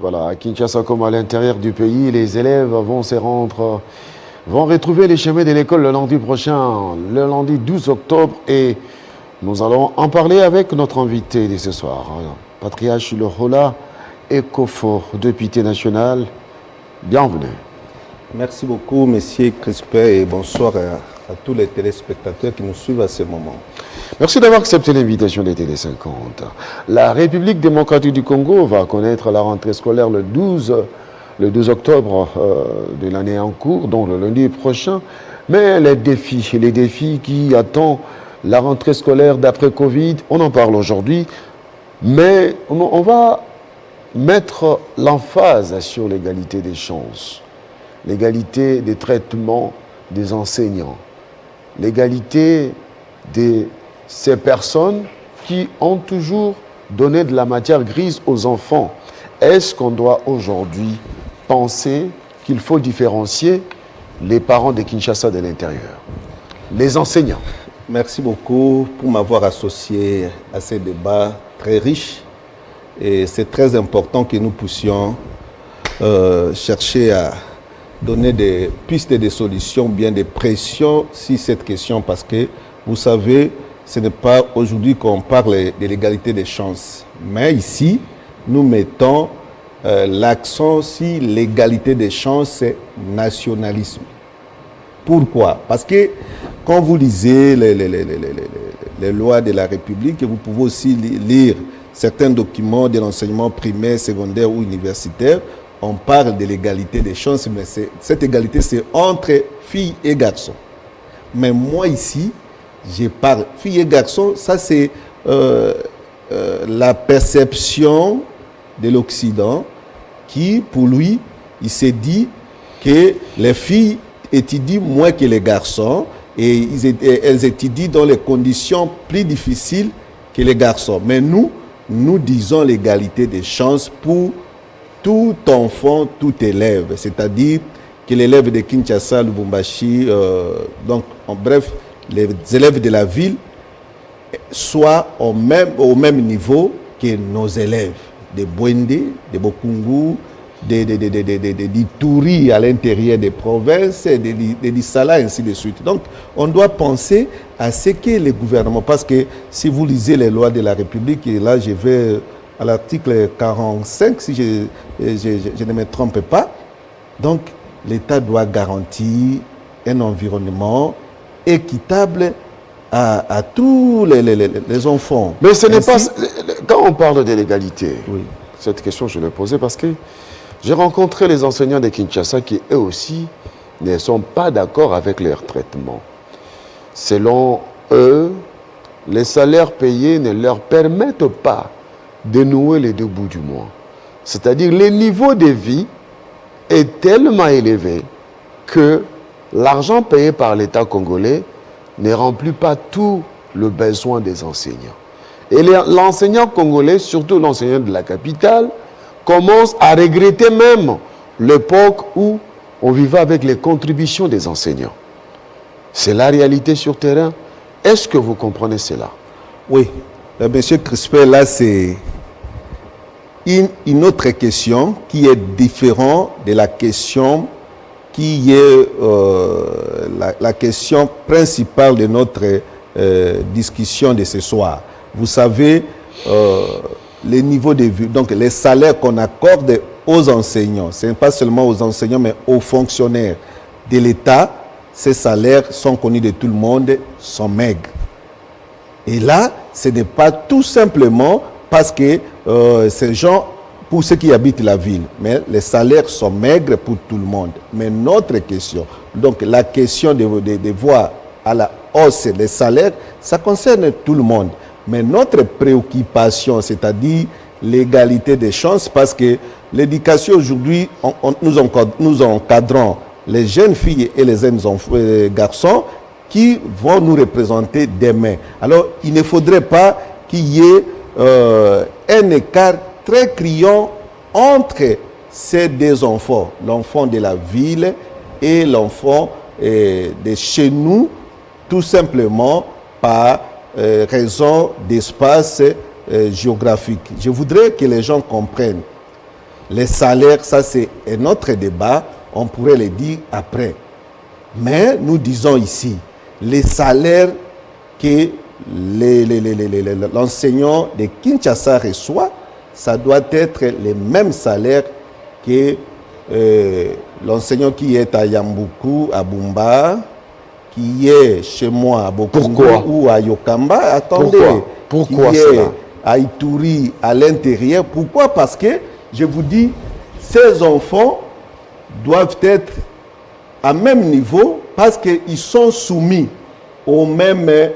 Voilà, à Kinshasa comme à l'intérieur du pays, les élèves vont retrouver les chemins de l'école le lundi prochain, le lundi 12 octobre. Et nous allons en parler avec notre invité de ce soir, Patriarche Lohola Ekofo, député national. Bienvenue. Merci beaucoup, Monsieur Crispin, et bonsoir à tous les téléspectateurs qui nous suivent à ce moment. Merci d'avoir accepté l'invitation de Télé 50. La République démocratique du Congo va connaître la rentrée scolaire le 12 octobre de l'année en cours, donc le lundi prochain. Mais les défis qui attendent la rentrée scolaire d'après Covid, on en parle aujourd'hui. Mais on va mettre l'emphase sur l'égalité des chances, l'égalité des traitements des enseignants, l'égalité de ces personnes qui ont toujours donné de la matière grise aux enfants. Est-ce qu'on doit aujourd'hui penser qu'il faut différencier les parents de Kinshasa de l'intérieur, les enseignants? Merci beaucoup pour m'avoir associé à ces débats très riches. Et c'est très important que nous puissions chercher à donner des pistes et des solutions, bien des pressions sur cette question, parce que, vous savez, ce n'est pas aujourd'hui qu'on parle de l'égalité des chances. Mais ici, nous mettons l'accent sur l'égalité des chances et nationalisme. Pourquoi? Parce que quand vous lisez les lois de la République, vous pouvez aussi lire certains documents de l'enseignement primaire, secondaire ou universitaire, on parle de l'égalité des chances, mais cette égalité, c'est entre filles et garçons. Mais moi ici, je parle filles et garçons, ça c'est la perception de l'Occident qui, pour lui, il s'est dit que les filles étudient moins que les garçons et elles étudient dans les conditions plus difficiles que les garçons. Mais nous disons l'égalité des chances pour tout enfant, tout élève, c'est-à-dire que l'élève de Kinshasa, Lubumbashi, donc en bref, les élèves de la ville soient au même niveau que nos élèves de Bwende, de Bokungu, d'Ituri à l'intérieur des provinces, de Lissala, ainsi de suite. Donc, on doit penser à ce que le gouvernement, parce que si vous lisez les lois de la République, et là je vais à l'article 45, si je ne me trompe pas, donc l'État doit garantir un environnement équitable à tous les enfants. Mais ce n'est pas... Quand on parle de l'égalité, oui. Cette question je l'ai posée parce que j'ai rencontré les enseignants de Kinshasa qui, eux aussi, ne sont pas d'accord avec leur traitement. Selon eux, les salaires payés ne leur permettent pas de nouer les deux bouts du mois. C'est-à-dire le niveau de vie est tellement élevé que l'argent payé par l'État congolais ne remplit pas tout le besoin des enseignants. Et l'enseignant congolais, surtout l'enseignant de la capitale, commence à regretter même l'époque où on vivait avec les contributions des enseignants. C'est la réalité sur terrain. Est-ce que vous comprenez cela? Oui. Monsieur Crispin, là, c'est une autre question qui est différente de la question qui est la question principale de notre discussion de ce soir. Vous savez, les niveaux de vie, donc les salaires qu'on accorde aux enseignants, ce n'est pas seulement aux enseignants, mais aux fonctionnaires de l'État, ces salaires sont connus de tout le monde, sont maigres. Et là, ce n'est pas tout simplement parce que ces gens, pour ceux qui habitent la ville, mais les salaires sont maigres pour tout le monde. Mais notre question, donc la question de voir à la hausse des salaires, ça concerne tout le monde. Mais notre préoccupation, c'est-à-dire l'égalité des chances, parce que l'éducation aujourd'hui, nous encadrons les jeunes filles et les jeunes garçons qui vont nous représenter demain. Alors, il ne faudrait pas qu'il y ait un écart très criant entre ces deux enfants, l'enfant de la ville et l'enfant de chez nous, tout simplement par raison d'espace géographique. Je voudrais que les gens comprennent. Les salaires, ça c'est un autre débat, on pourrait le dire après. Mais nous disons ici, les salaires que l'enseignant de Kinshasa reçoit, ça doit être les mêmes salaires que l'enseignant qui est à Yamboukou, à Bumba, qui est chez moi à Bokungu ou à Yokamba. Attendez, Pourquoi qui cela? est à Ituri, à l'intérieur. Pourquoi? Parce que, je vous dis, ces enfants doivent être à même niveau parce qu'ils sont soumis aux mêmes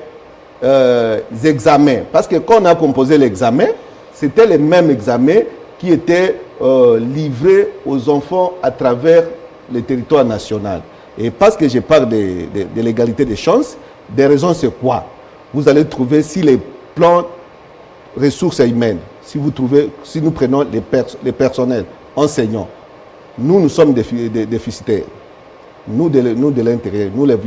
examens. Parce que quand on a composé l'examen, c'était les mêmes examens qui étaient livrés aux enfants à travers le territoire national. Et parce que je parle de l'égalité des chances, des raisons c'est quoi? Vous allez trouver si les plans ressources humaines, si nous prenons les personnels enseignants, nous sommes déficitaires. Nous de l'intérieur, nous les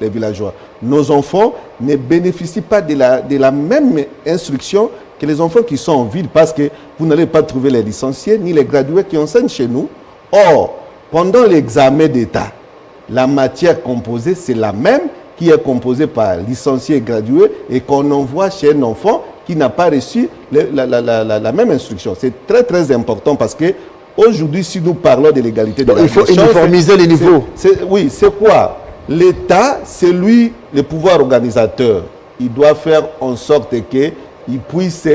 villageois. Nos enfants ne bénéficient pas de la même instruction que les enfants qui sont en ville parce que vous n'allez pas trouver les licenciés ni les gradués qui enseignent chez nous. Or, pendant l'examen d'État, la matière composée, c'est la même qui est composée par licenciés et gradués et qu'on envoie chez un enfant qui n'a pas reçu la même instruction. C'est très très important parce que aujourd'hui, si nous parlons de l'égalité de la il faut uniformiser les niveaux. Oui, c'est quoi? L'État, c'est lui le pouvoir organisateur. Il doit faire en sorte qu'il puisse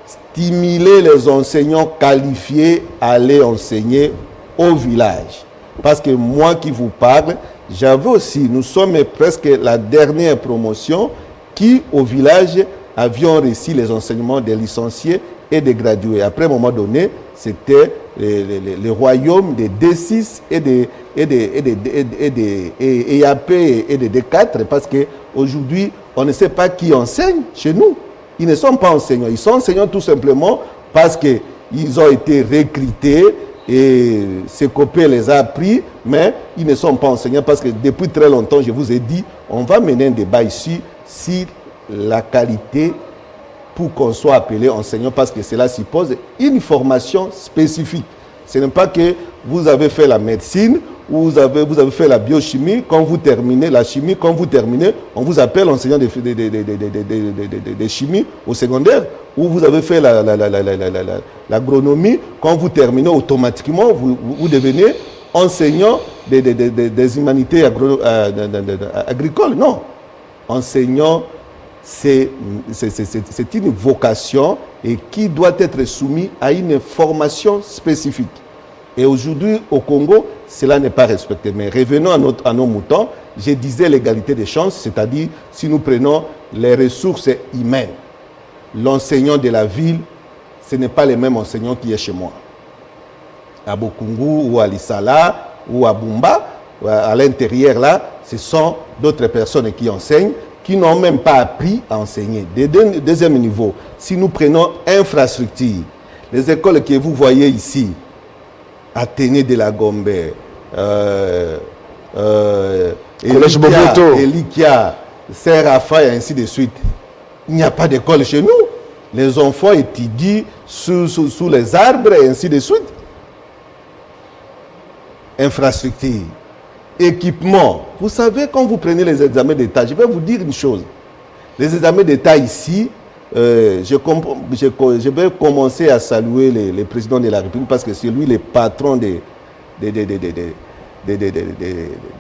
stimuler les enseignants qualifiés à aller enseigner au village. Parce que moi qui vous parle, j'avais aussi, nous sommes presque la dernière promotion qui, au village, avions reçu les enseignements des licenciés et des gradués. Après, à un moment donné, c'était le royaume des D6 et des EAP et des D4 parce qu'aujourd'hui, on ne sait pas qui enseigne chez nous. Ils ne sont pas enseignants. Ils sont enseignants tout simplement parce qu'ils ont été recrutés et CECOPE les a pris, mais ils ne sont pas enseignants parce que depuis très longtemps, je vous ai dit, on va mener un débat ici sur la qualité pour qu'on soit appelé enseignant parce que cela suppose une formation spécifique. Ce n'est pas que vous avez fait la médecine ou vous avez fait la biochimie, quand vous terminez la chimie, quand vous terminez, on vous appelle enseignant de chimie au secondaire, ou vous avez fait l'agronomie, quand vous terminez automatiquement, vous devenez enseignant des humanités agricoles. Non, enseignant, c'est une vocation et qui doit être soumise à une formation spécifique. Et aujourd'hui, au Congo, cela n'est pas respecté. Mais revenons à nos moutons. Je disais l'égalité des chances, c'est-à-dire si nous prenons les ressources humaines, l'enseignant de la ville, ce n'est pas le même enseignant qui est chez moi. À Bokungu ou à Lissala ou à Bumba, à l'intérieur là, ce sont d'autres personnes qui enseignent, qui n'ont même pas appris à enseigner. Deuxième niveau, si nous prenons infrastructure, les écoles que vous voyez ici, Athénée de la Gombe, Elikia, Saint-Raphaël et ainsi de suite, il n'y a pas d'école chez nous. Les enfants étudient sous les arbres et ainsi de suite. Infrastructure, équipement. Vous savez, quand vous prenez les examens d'État, je vais vous dire une chose. Les examens d'État ici, je vais commencer à saluer le président de la République parce que c'est lui le patron des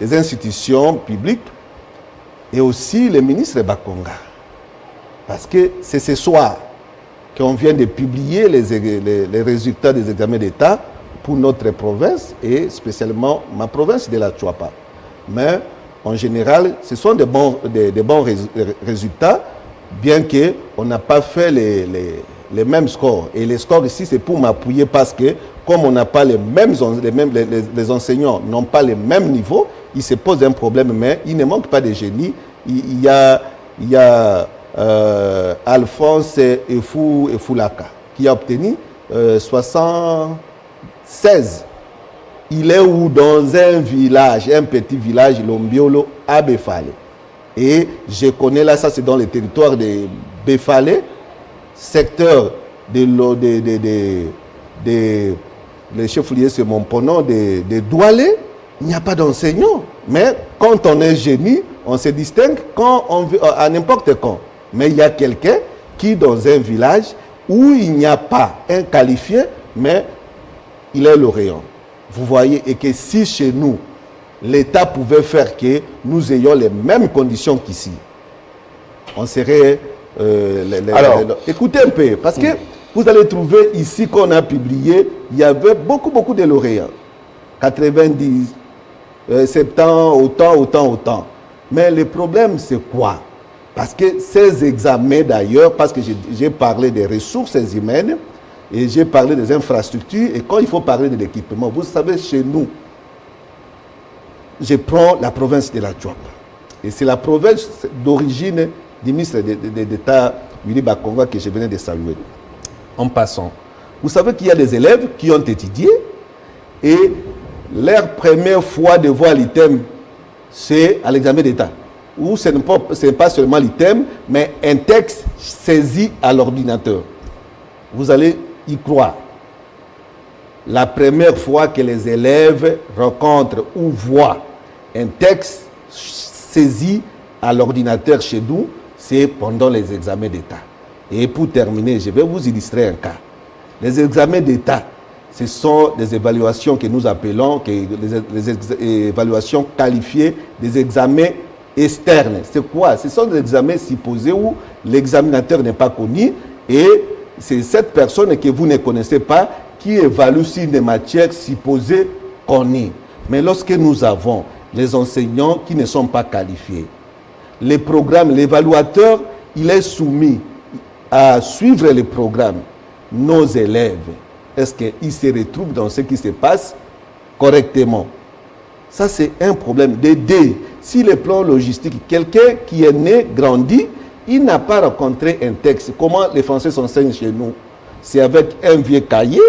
institutions publiques et aussi le ministre Bakonga. Parce que c'est ce soir qu'on vient de publier les résultats des examens d'État pour notre province et spécialement ma province de la Tchouapa. Mais en général, ce sont des bons résultats, bien qu'on n'a pas fait les mêmes scores. Et les scores ici, c'est pour m'appuyer parce que comme on n'a pas les enseignants n'ont pas le même niveau, il se pose un problème, mais il ne manque pas de génie. Il y a Alphonse Efulaka qui a obtenu 76. Il est où? Dans un village, un petit village, Lombiolo, à Befale. Et je connais là, ça c'est dans le territoire de Befale, secteur de le chef-lieu c'est Montponon de Doualé, il n'y a pas d'enseignants. Mais quand on est génie, on se distingue quand on veut, à n'importe quand. Mais il y a quelqu'un qui, dans un village où il n'y a pas un qualifié, mais il est lauréat. Vous voyez, et que si chez nous, l'État pouvait faire que nous ayons les mêmes conditions qu'ici, on serait... écoutez un peu, parce que vous allez trouver ici qu'on a publié, il y avait beaucoup de lauréats. 90, 70, autant. Mais le problème, c'est quoi? Parce que ces examens, d'ailleurs, parce que j'ai parlé des ressources humaines et j'ai parlé des infrastructures, et quand il faut parler de l'équipement, vous savez, chez nous, je prends la province de la Djouap. Et c'est la province d'origine du ministre d'État, Willy Bakonga, que je venais de saluer. En passant, vous savez qu'il y a des élèves qui ont étudié et leur première fois de voir l'item, c'est à l'examen d'État. Où ce n'est pas seulement l'item, mais un texte saisi à l'ordinateur. Vous allez y croire. La première fois que les élèves rencontrent ou voient un texte saisi à l'ordinateur chez nous, c'est pendant les examens d'État. Et pour terminer, je vais vous illustrer un cas. Les examens d'État, ce sont des évaluations que nous appelons les évaluations qualifiées, des examens externes. C'est quoi? Ce sont des examens supposés où l'examinateur n'est pas connu et c'est cette personne que vous ne connaissez pas qui évalue sur des matières supposées connues. Mais lorsque nous avons les enseignants qui ne sont pas qualifiés, les programmes, l'évaluateur, il est soumis à suivre les programmes. Nos élèves, est-ce qu'ils se retrouvent dans ce qui se passe correctement? Ça, c'est un problème. D'aider, si le plan logistique, quelqu'un qui est né, grandi, il n'a pas rencontré un texte. Comment les Français s'enseignent chez nous? C'est avec un vieux cahier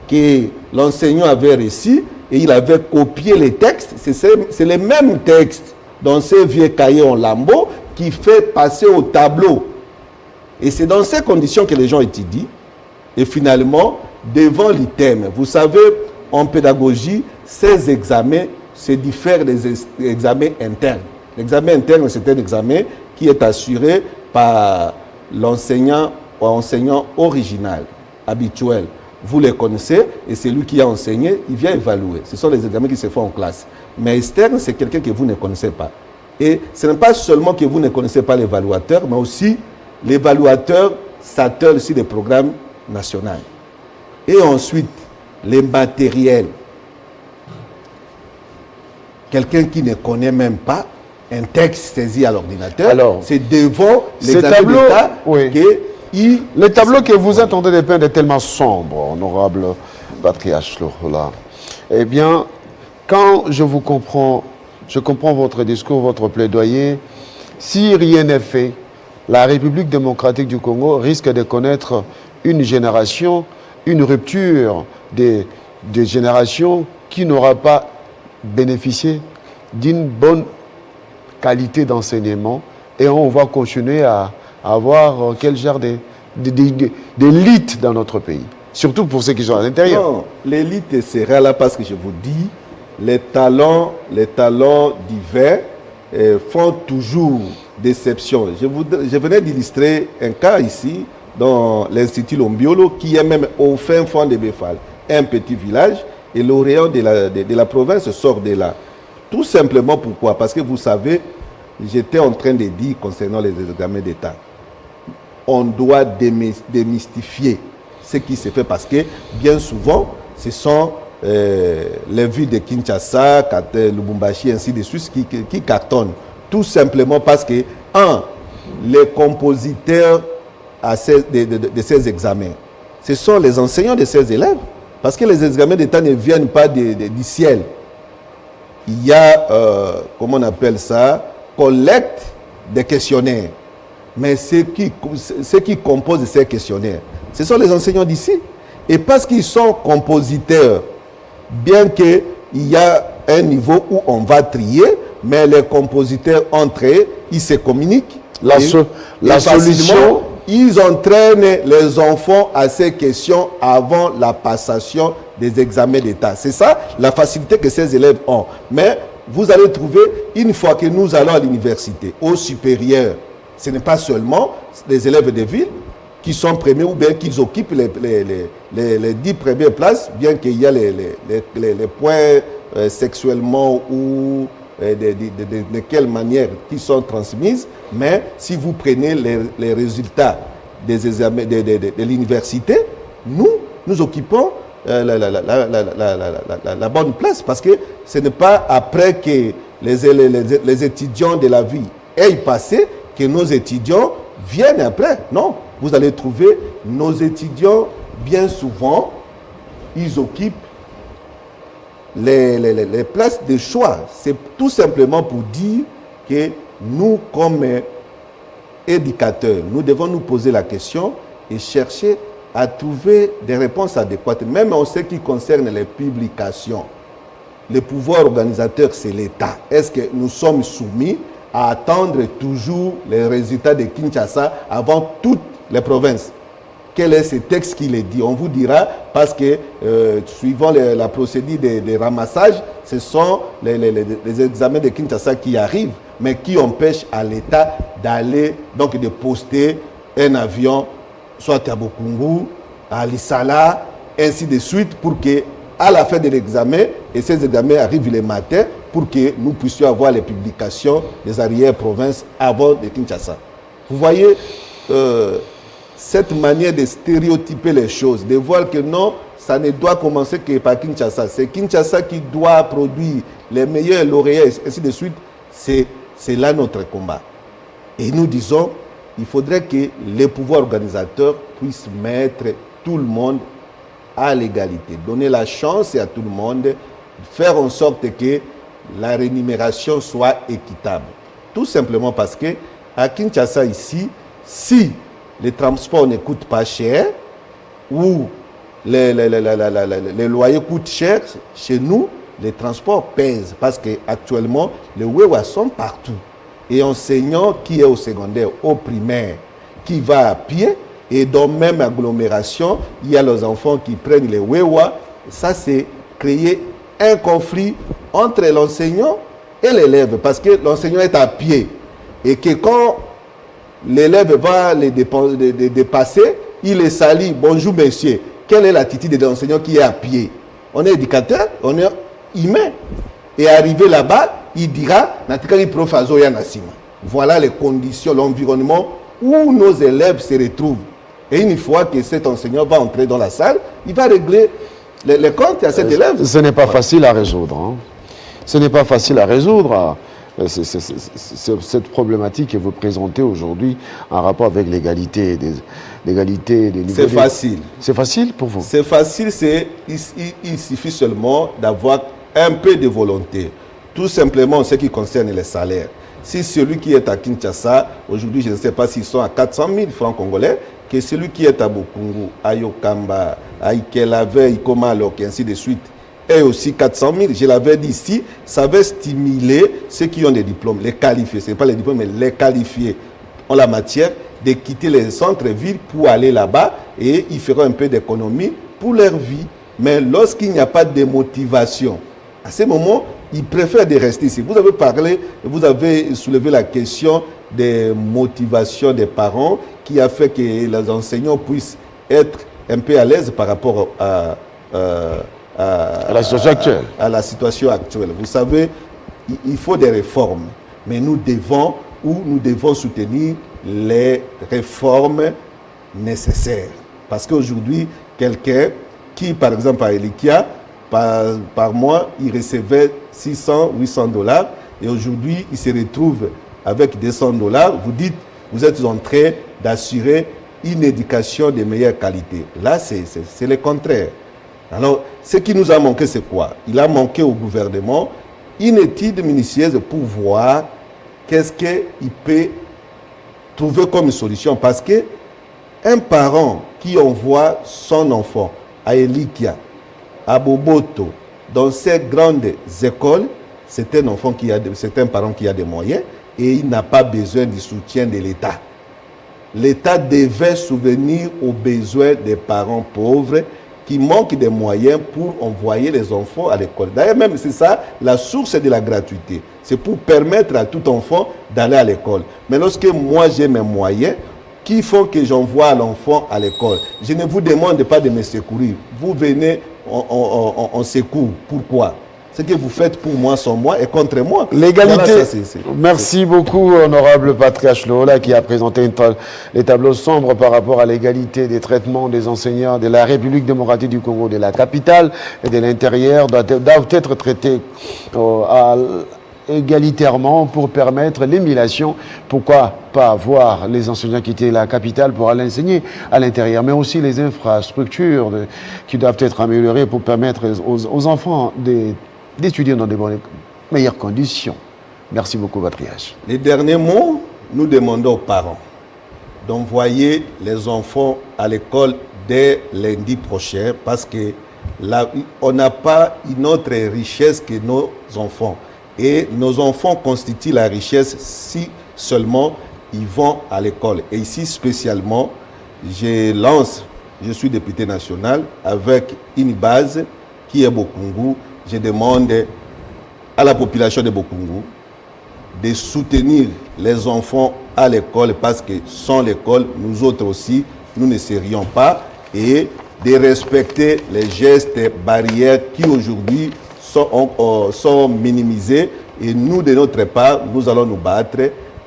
que l'enseignant avait reçu et il avait copié les textes. C'est les mêmes textes dans ces vieux cahiers en lambeaux qui fait passer au tableau. Et c'est dans ces conditions que les gens étudient. Et finalement, devant l'item, vous savez, en pédagogie, ces examens se diffèrent des examens internes. L'examen interne, c'est un examen qui est assuré par l'enseignant ou enseignant original, habituel. Vous les connaissez et c'est lui qui a enseigné, il vient évaluer. Ce sont les examens qui se font en classe. Mais externe, c'est quelqu'un que vous ne connaissez pas. Et ce n'est pas seulement que vous ne connaissez pas l'évaluateur, mais aussi l'évaluateur s'attelle sur des programmes nationaux. Et ensuite, les matériels. Quelqu'un qui ne connaît même pas un texte saisi à l'ordinateur, c'est devant l'examen d'État le tableau que vous êtes en train de peindre est tellement sombre, honorable patriarche là. Eh bien, quand je comprends votre discours, votre plaidoyer. Si rien n'est fait, la République démocratique du Congo risque de connaître une génération, une rupture des générations qui n'aura pas bénéficié d'une bonne qualité d'enseignement et on va continuer à avoir quel genre d'élite dans notre pays, surtout pour ceux qui sont à l'intérieur. Non, l'élite sera là parce que je vous dis, les talents divers font toujours déception. Je venais d'illustrer un cas ici dans l'Institut Lombiolo qui est même au fin fond de Befal, un petit village, et l'auréat de la province sort de là. Tout simplement pourquoi? Parce que vous savez, j'étais en train de dire concernant les examens d'État, on doit démystifier ce qui se fait parce que bien souvent, ce sont les villes de Kinshasa, Lubumbashi, ainsi de suite, qui cartonnent. Tout simplement parce que, les compositeurs de ces examens, ce sont les enseignants de ces élèves. Parce que les examens d'État ne viennent pas du ciel. Il y a, comment on appelle ça, collecte des questionnaires. Mais ceux qui composent ces questionnaires, ce sont les enseignants d'ici. Et parce qu'ils sont compositeurs, bien qu'il y a un niveau où on va trier, mais les compositeurs entre eux, ils se communiquent. La solution ils entraînent les enfants à ces questions avant la passation des examens d'État. C'est ça la facilité que ces élèves ont. Mais vous allez trouver, une fois que nous allons à l'université, au supérieur, ce n'est pas seulement les élèves de ville qui sont premiers ou bien qu'ils occupent les 10 premières places, bien qu'il y a les points sexuellement ou de quelle manière qui sont transmises, mais si vous prenez les résultats des examens de l'université, nous occupons la bonne place, parce que ce n'est pas après que les étudiants de la vie aient passé que nos étudiants viennent après. Non, vous allez trouver nos étudiants, bien souvent, ils occupent les places de choix. C'est tout simplement pour dire que nous, comme éducateurs, nous devons nous poser la question et chercher à trouver des réponses adéquates, même en ce qui concerne les publications. Le pouvoir organisateur, c'est l'État. Est-ce que nous sommes soumis à attendre toujours les résultats de Kinshasa avant toutes les provinces? Quel est ce texte qui les dit? On vous dira, parce que suivant la procédure de ramassage, ce sont les examens de Kinshasa qui arrivent, mais qui empêchent à l'État d'aller, donc de poster un avion, soit à Bokungu, à Lissala, ainsi de suite, pour que, à la fin de l'examen, et ces examens arrivent le matin, pour que nous puissions avoir les publications des arrière-provinces avant de Kinshasa. Vous voyez cette manière de stéréotyper les choses, de voir que non, ça ne doit commencer que par Kinshasa. C'est Kinshasa qui doit produire les meilleurs lauréats, ainsi de suite. C'est là notre combat. Et nous disons, il faudrait que les pouvoirs organisateurs puissent mettre tout le monde à l'égalité, donner la chance à tout le monde, faire en sorte que la rémunération soit équitable. Tout simplement parce que à Kinshasa ici, si les transports ne coûtent pas cher ou les loyers coûtent cher, chez nous, les transports pèsent parce qu'actuellement, les Wewa sont partout. Et enseignant qui est au secondaire, au primaire, qui va à pied, et dans même agglomération, il y a les enfants qui prennent les Wewa. Ça, c'est créer un conflit entre l'enseignant et l'élève, parce que l'enseignant est à pied. Et que quand l'élève va les dépasser, il les salue. Bonjour, monsieur. Quelle est l'attitude de l'enseignant qui est à pied? On est éducateur, on est humain. Et arrivé là-bas, il dira, voilà les conditions, l'environnement où nos élèves se retrouvent. Et une fois que cet enseignant va entrer dans la salle, il va régler les comptes à cet élève. Ce n'est pas facile à résoudre. Hein. Ce n'est pas facile à résoudre. Cette problématique que vous présentez aujourd'hui en rapport avec l'égalité des niveaux. C'est facile. C'est facile pour vous? C'est facile, il suffit seulement d'avoir un peu de volonté. Tout simplement en ce qui concerne les salaires. Si celui qui est à Kinshasa, aujourd'hui je ne sais pas s'ils sont à 400 000 francs congolais, que celui qui est à Bokungu, à Yokamba, à Ikelave, Ikomalo, et ainsi de suite, est aussi 400 000. Je l'avais dit ici, ça va stimuler ceux qui ont des diplômes, les qualifiés, ce n'est pas les diplômes, mais les qualifiés en la matière, de quitter les centres-villes pour aller là-bas et ils feront un peu d'économie pour leur vie. Mais lorsqu'il n'y a pas de motivation, à ce moment, ils préfèrent de rester ici. Vous avez parlé, vous avez soulevé la question des motivations des parents qui a fait que les enseignants puissent être un peu à l'aise par rapport à la situation actuelle. À la situation actuelle. Vous savez, il faut des réformes, mais nous devons soutenir les réformes nécessaires. Parce qu'aujourd'hui, quelqu'un qui, par exemple, à Elikia, par mois, il recevait 600, 800 $, et aujourd'hui, il se retrouve avec 200 $. Vous dites, vous êtes en train d'assurer une éducation de meilleure qualité. Là, c'est le contraire. Alors, ce qui nous a manqué, c'est quoi? Il a manqué au gouvernement une étude minutieuse pour voir qu'est-ce qu'il peut trouver comme solution. Parce que un parent qui envoie son enfant à Elikia, à Boboto, dans ces grandes écoles, c'est un parent qui a des moyens et il n'a pas besoin du soutien de l'État. l'État devait subvenir aux besoins des parents pauvres qui manquent des moyens pour envoyer les enfants à l'école. D'ailleurs, même c'est ça, la source de la gratuité. C'est pour permettre à tout enfant d'aller à l'école. Mais lorsque moi j'ai mes moyens, qui font que j'envoie l'enfant à l'école, je ne vous demande pas de me secourir. Vous venez en secours. Pourquoi? Ce que vous faites pour moi sans moi et contre moi. L'égalité. Voilà, ça, merci beaucoup, honorable Patriarche Lola, qui a présenté les tableaux sombres par rapport à l'égalité des traitements des enseignants de la République démocratique du Congo, de la capitale et de l'intérieur, doivent être traités égalitairement pour permettre l'émulation. Pourquoi pas voir les enseignants quitter la capitale pour aller enseigner à l'intérieur, mais aussi les infrastructures qui doivent être améliorées pour permettre aux enfants d'étudier dans de meilleures conditions. Merci beaucoup, Patriarche. Les derniers mots, nous demandons aux parents d'envoyer les enfants à l'école dès lundi prochain parce que là, on n'a pas une autre richesse que nos enfants. Et nos enfants constituent la richesse si seulement ils vont à l'école. Et ici, spécialement, je suis député national avec une base qui est Bokungu. Je demande à la population de Bokungu de soutenir les enfants à l'école parce que sans l'école, nous autres aussi, nous ne serions pas, et de respecter les gestes barrières qui aujourd'hui sont minimisés, et nous, de notre part, nous allons nous battre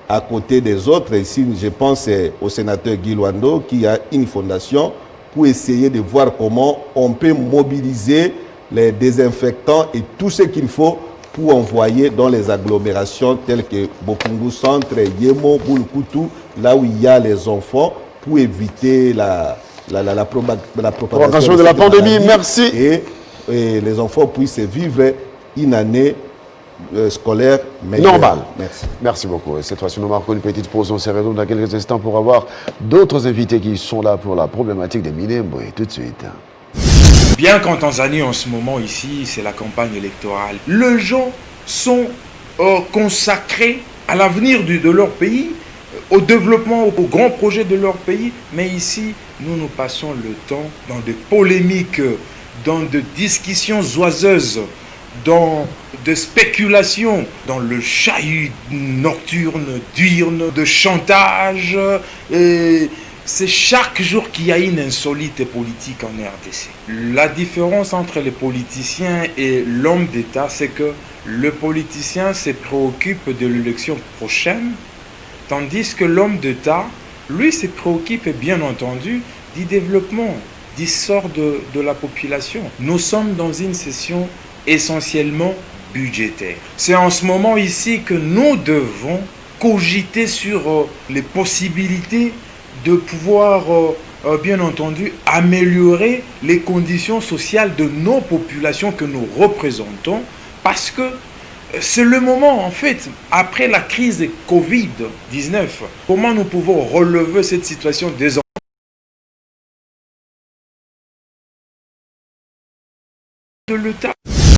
à côté des autres. Ici, je pense au sénateur Guy Luando qui a une fondation pour essayer de voir comment on peut mobiliser les désinfectants et tout ce qu'il faut pour envoyer dans les agglomérations telles que Bokungu Centre, Yemo, Boulkutu, là où il y a les enfants, pour éviter la propagation de la pandémie. Merci. Et les enfants puissent vivre une année scolaire meilleure. Normal. Merci. Merci beaucoup. Et cette fois-ci, nous marquons une petite pause. On se retrouve dans quelques instants pour avoir d'autres invités qui sont là pour la problématique des Minembwe. Tout de suite. Bien qu'en Tanzanie, en ce moment ici, c'est la campagne électorale, les gens sont consacrés à l'avenir de leur pays, au développement, aux grands projets de leur pays. Mais ici, nous passons le temps dans des polémiques, dans des discussions oiseuses, dans des spéculations, dans le chahut nocturne, diurne, de chantage. Et c'est chaque jour qu'il y a une insolite politique en RDC. La différence entre les politiciens et l'homme d'État, c'est que le politicien se préoccupe de l'élection prochaine, tandis que l'homme d'État, lui, se préoccupe bien entendu du développement, du sort de la population. Nous sommes dans une session essentiellement budgétaire. C'est en ce moment ici que nous devons cogiter sur les possibilités de pouvoir, bien entendu, améliorer les conditions sociales de nos populations que nous représentons, parce que c'est le moment, en fait, après la crise de Covid-19, comment nous pouvons relever cette situation désormais de l'État.